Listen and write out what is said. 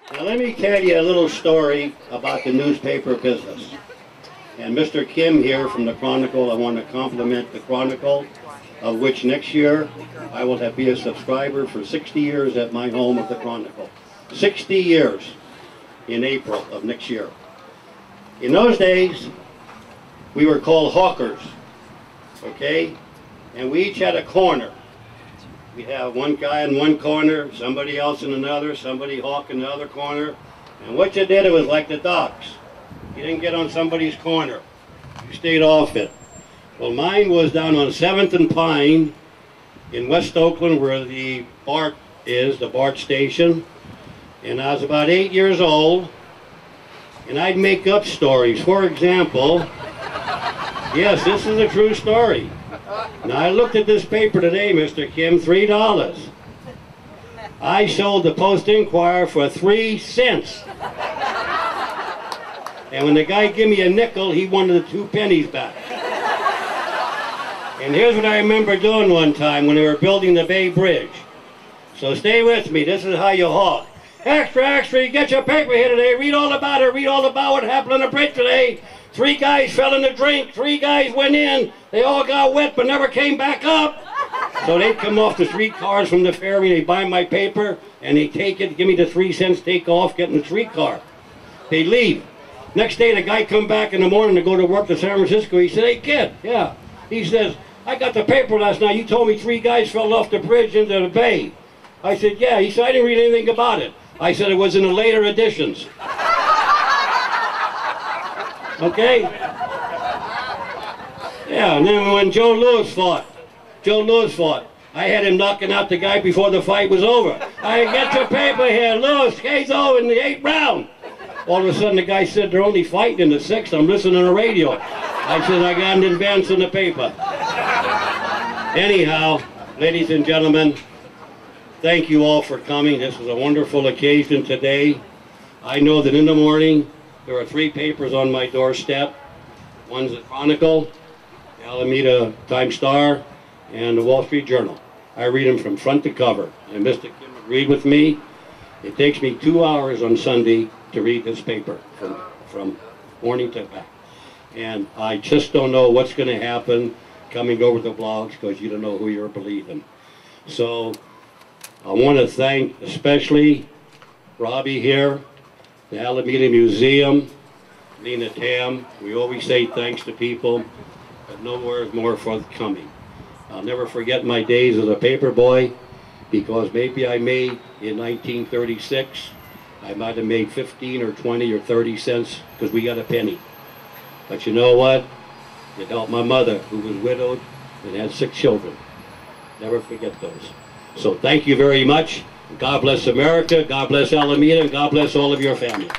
Now let me tell you a little story about the newspaper business. And Mr. Kim here from the Chronicle, I want to compliment the Chronicle, of which next year I will be a subscriber for 60 years at my home of the Chronicle. 60 years in April of next year. In those days, we were called hawkers, okay? And we each had a corner. We'd have one guy in one corner, somebody else in another, somebody hawk in the other corner. And what you did, it was like the docks. You didn't get on somebody's corner. You stayed off it. Well, mine was down on 7th and Pine in West Oakland, where the BART is, the BART station. And I was about 8 years old, and I'd make up stories. For example, yes, this is a true story. Now, I looked at this paper today, Mr. Kim, $3. I sold the Post-Inquirer for 3 cents. And when the guy gave me a nickel, he wanted the 2 pennies back. And here's what I remember doing one time when they were building the Bay Bridge. So stay with me, this is how you hawk. Extra, extra, you get your paper here today, read all about it, read all about what happened on the bridge today. 3 guys fell in the drink, 3 guys went in, they all got wet but never came back up. So they'd come off the streetcars from the ferry, they buy my paper, and they take it, give me the 3 cents, take off, get in the streetcar. They leave. Next day the guy come back in the morning to go to work to San Francisco, he said, hey kid, yeah. He says, I got the paper last night, you told me 3 guys fell off the bridge into the bay. I said, yeah. He said, I didn't read anything about it. I said, it was in the later editions. Okay? Yeah, and then when Joe Louis fought, I had him knocking out the guy before the fight was over. I get your paper here, Louis, case over in the 8th round. All of a sudden the guy said, they're only fighting in the 6th, I'm listening on the radio. I said, I got an advance in the paper. Anyhow, ladies and gentlemen, thank you all for coming. This was a wonderful occasion today. I know that in the morning, there are 3 papers on my doorstep. One's the Chronicle, the Alameda Times-Star, and the Wall Street Journal. I read them from front to cover. And Mr. Kim agreed with me. It takes me 2 hours on Sunday to read this paper from morning to back. And I just don't know what's going to happen coming over the blogs because you don't know who you're believing. So I want to thank especially Robbie here, the Alameda Museum, Lena Tam. We always say thanks to people, but nowhere is more forthcoming. I'll never forget my days as a paper boy, because maybe I made in 1936, I might have made 15 or 20 or 30 cents because we got a penny. But you know what? It helped my mother, who was widowed and had 6 children. Never forget those. So thank you very much. God bless America, God bless Alameda, and God bless all of your families.